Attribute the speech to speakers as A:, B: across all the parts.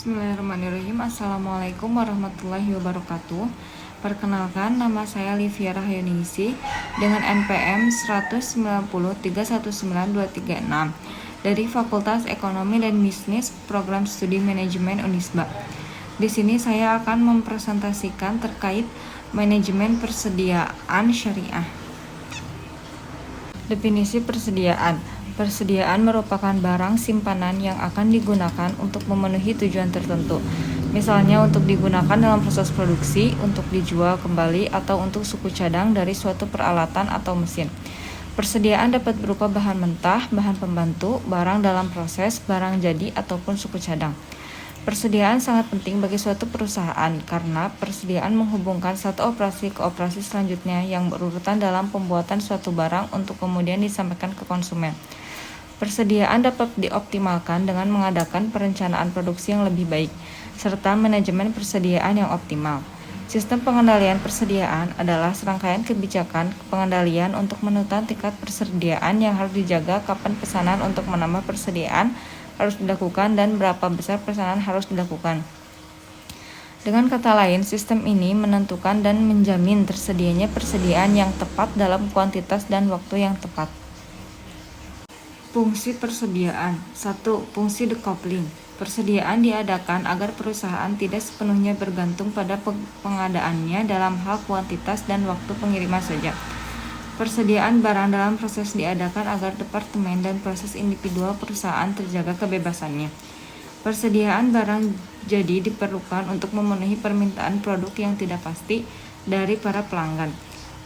A: Bismillahirrahmanirrahim. Assalamualaikum warahmatullahi wabarakatuh. Perkenalkan, nama saya Livia Rahyunisi dengan NPM 190319236 dari Fakultas Ekonomi dan Bisnis Program Studi Manajemen Unisba. Di sini saya akan mempresentasikan terkait manajemen persediaan syariah. Definisi persediaan. Persediaan merupakan barang simpanan yang akan digunakan untuk memenuhi tujuan tertentu. Misalnya untuk digunakan dalam proses produksi, untuk dijual kembali, atau untuk suku cadang dari suatu peralatan atau mesin. Persediaan dapat berupa bahan mentah, bahan pembantu, barang dalam proses, barang jadi, ataupun suku cadang. Persediaan sangat penting bagi suatu perusahaan karena persediaan menghubungkan satu operasi ke operasi selanjutnya yang berurutan dalam pembuatan suatu barang untuk kemudian disampaikan ke konsumen. Persediaan dapat dioptimalkan dengan mengadakan perencanaan produksi yang lebih baik, serta manajemen persediaan yang optimal. Sistem pengendalian persediaan adalah serangkaian kebijakan pengendalian untuk menentukan tingkat persediaan yang harus dijaga, kapan pesanan untuk menambah persediaan harus dilakukan, dan berapa besar pesanan harus dilakukan. Dengan kata lain, sistem ini menentukan dan menjamin tersedianya persediaan yang tepat dalam kuantitas dan waktu yang tepat. Fungsi persediaan. 1. Fungsi decoupling. Persediaan diadakan agar perusahaan tidak sepenuhnya bergantung pada pengadaannya dalam hal kuantitas dan waktu pengiriman saja. Persediaan barang dalam proses diadakan agar departemen dan proses individual perusahaan terjaga kebebasannya. Persediaan barang jadi diperlukan untuk memenuhi permintaan produk yang tidak pasti dari para pelanggan.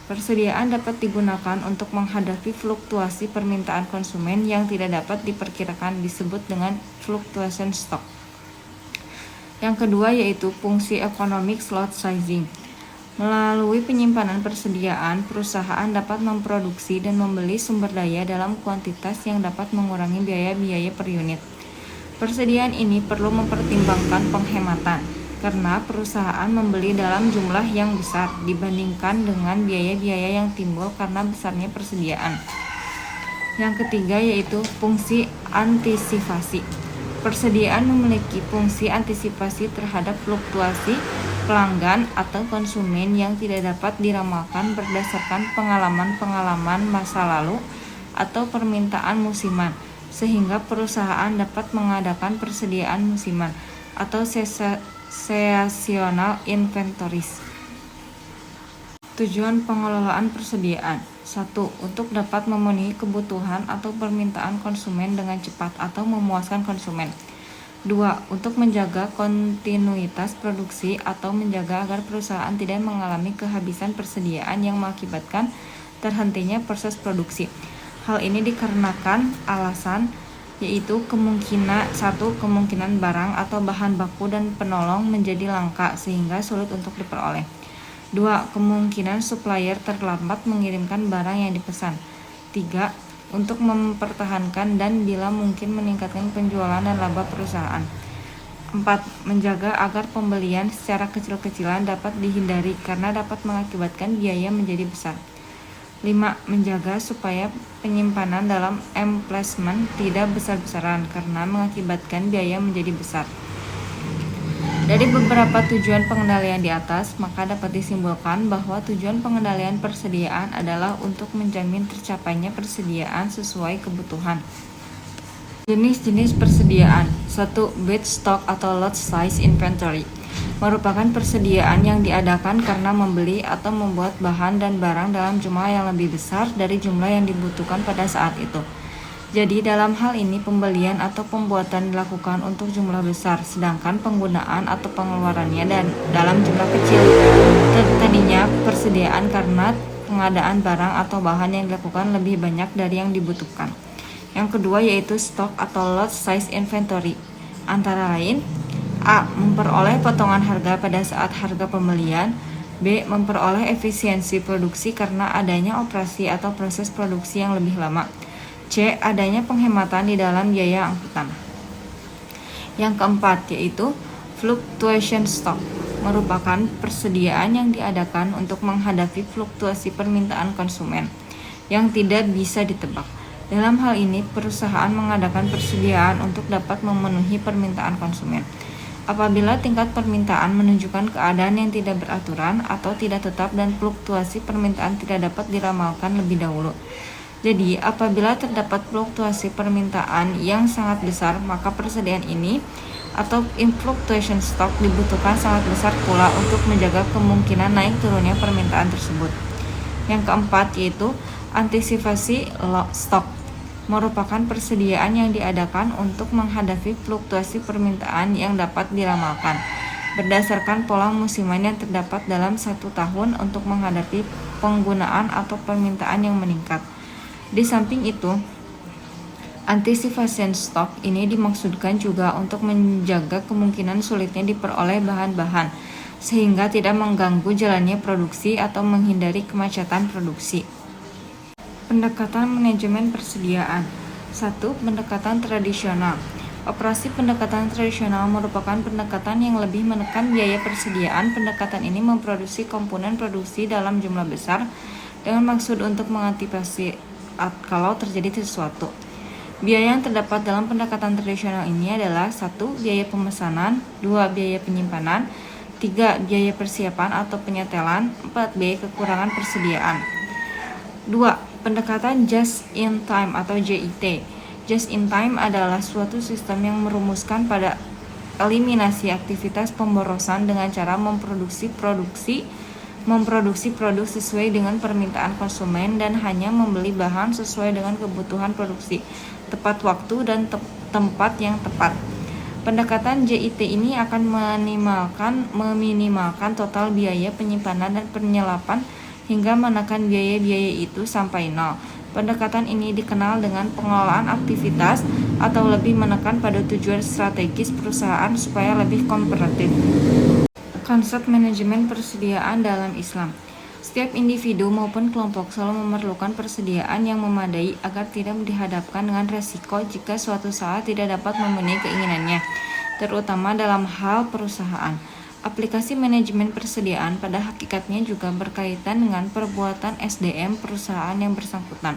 A: Persediaan dapat digunakan untuk menghadapi fluktuasi permintaan konsumen yang tidak dapat diperkirakan, disebut dengan fluctuation stock. Yang kedua yaitu fungsi economic slot sizing. Melalui penyimpanan persediaan, perusahaan dapat memproduksi dan membeli sumber daya dalam kuantitas yang dapat mengurangi biaya-biaya per unit. Persediaan ini perlu mempertimbangkan penghematan, karena perusahaan membeli dalam jumlah yang besar dibandingkan dengan biaya-biaya yang timbul karena besarnya persediaan. Yang ketiga yaitu fungsi antisipasi. Persediaan memiliki fungsi antisipasi terhadap fluktuasi pelanggan atau konsumen yang tidak dapat diramalkan berdasarkan pengalaman-pengalaman masa lalu atau permintaan musiman, sehingga perusahaan dapat mengadakan persediaan musiman atau seasonal inventories. Tujuan pengelolaan persediaan. 1. Untuk dapat memenuhi kebutuhan atau permintaan konsumen dengan cepat atau memuaskan konsumen. 2. Untuk menjaga kontinuitas produksi atau menjaga agar perusahaan tidak mengalami kehabisan persediaan yang mengakibatkan terhentinya proses produksi. Hal ini dikarenakan alasan yaitu kemungkinan barang atau bahan baku dan penolong menjadi langka sehingga sulit untuk diperoleh. 2. Kemungkinan supplier terlambat mengirimkan barang yang dipesan. 3. Untuk mempertahankan dan bila mungkin meningkatkan penjualan dan laba perusahaan. 4. Menjaga agar pembelian secara kecil-kecilan dapat dihindari karena dapat mengakibatkan biaya menjadi besar. 5. Menjaga supaya penyimpanan dalam emplacement tidak besar-besaran karena mengakibatkan biaya menjadi besar. Dari beberapa tujuan pengendalian di atas, maka dapat disimpulkan bahwa tujuan pengendalian persediaan adalah untuk menjamin tercapainya persediaan sesuai kebutuhan. Jenis-jenis persediaan. 1. Batch stock atau lot size inventory merupakan persediaan yang diadakan karena membeli atau membuat bahan dan barang dalam jumlah yang lebih besar dari jumlah yang dibutuhkan pada saat itu. Jadi dalam hal ini pembelian atau pembuatan dilakukan untuk jumlah besar, sedangkan penggunaan atau pengeluarannya dalam jumlah kecil. Tadinya persediaan karena pengadaan barang atau bahan yang dilakukan lebih banyak dari yang dibutuhkan. Yang kedua yaitu stock atau lot size inventory. Antara lain, A. Memperoleh potongan harga pada saat harga pembelian. B. Memperoleh efisiensi produksi karena adanya operasi atau proses produksi yang lebih lama. C. Adanya penghematan di dalam biaya angkutan. Yang keempat yaitu fluctuation stock, merupakan persediaan yang diadakan untuk menghadapi fluktuasi permintaan konsumen yang tidak bisa ditebak. Dalam hal ini, perusahaan mengadakan persediaan untuk dapat memenuhi permintaan konsumen. Apabila tingkat permintaan menunjukkan keadaan yang tidak beraturan atau tidak tetap dan fluktuasi permintaan tidak dapat diramalkan lebih dahulu. Jadi, apabila terdapat fluktuasi permintaan yang sangat besar, maka persediaan ini atau fluctuation stock dibutuhkan sangat besar pula untuk menjaga kemungkinan naik turunnya permintaan tersebut. Yang keempat yaitu antisipasi stok, merupakan persediaan yang diadakan untuk menghadapi fluktuasi permintaan yang dapat diramalkan berdasarkan pola musiman yang terdapat dalam satu tahun untuk menghadapi penggunaan atau permintaan yang meningkat. Di samping itu, anticipation stock ini dimaksudkan juga untuk menjaga kemungkinan sulitnya diperoleh bahan-bahan sehingga tidak mengganggu jalannya produksi atau menghindari kemacetan produksi. Pendekatan manajemen persediaan. 1. Pendekatan tradisional. Operasi pendekatan tradisional merupakan pendekatan yang lebih menekan biaya persediaan. Pendekatan ini memproduksi komponen produksi dalam jumlah besar dengan maksud untuk mengantisipasi kalau terjadi sesuatu. Biaya yang terdapat dalam pendekatan tradisional ini adalah 1. Biaya pemesanan, 2. Biaya penyimpanan, 3. Biaya persiapan atau penyetelan, 4. Biaya kekurangan persediaan. 2. Pendekatan just in time atau JIT. Just in time adalah suatu sistem yang merumuskan pada eliminasi aktivitas pemborosan dengan cara memproduksi produk sesuai dengan permintaan konsumen dan hanya membeli bahan sesuai dengan kebutuhan produksi, tepat waktu dan tempat yang tepat. Pendekatan JIT ini akan meminimalkan total biaya penyimpanan dan penyerapan hingga menekan biaya-biaya itu sampai nol. Pendekatan ini dikenal dengan pengelolaan aktivitas atau lebih menekan pada tujuan strategis perusahaan supaya lebih kompetitif. Konsep manajemen persediaan dalam Islam. Setiap individu maupun kelompok selalu memerlukan persediaan yang memadai agar tidak dihadapkan dengan resiko jika suatu saat tidak dapat memenuhi keinginannya, terutama dalam hal perusahaan. Aplikasi manajemen persediaan pada hakikatnya juga berkaitan dengan perbuatan SDM perusahaan yang bersangkutan.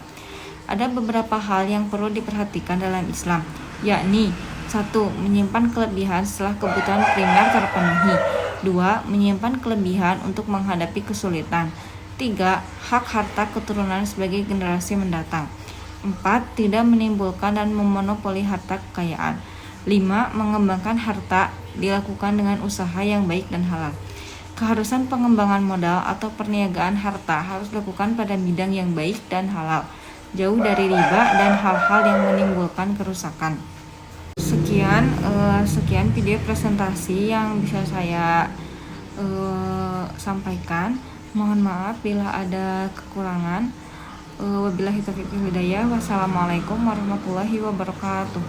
A: Ada beberapa hal yang perlu diperhatikan dalam Islam, yakni 1. Menyimpan kelebihan setelah kebutuhan primer terpenuhi. 2. Menyimpan kelebihan untuk menghadapi kesulitan. 3. Hak harta keturunan sebagai generasi mendatang. 4. Tidak menimbulkan dan memonopoli harta kekayaan. 5. Mengembangkan harta dilakukan dengan usaha yang baik dan halal. Keharusan pengembangan modal atau perniagaan harta harus dilakukan pada bidang yang baik dan halal, jauh dari riba dan hal-hal yang menimbulkan kerusakan. Sekian video presentasi yang bisa saya sampaikan. Mohon maaf bila ada kekurangan. Wabillahi taufiq wal hidayah. Wassalamualaikum warahmatullahi wabarakatuh.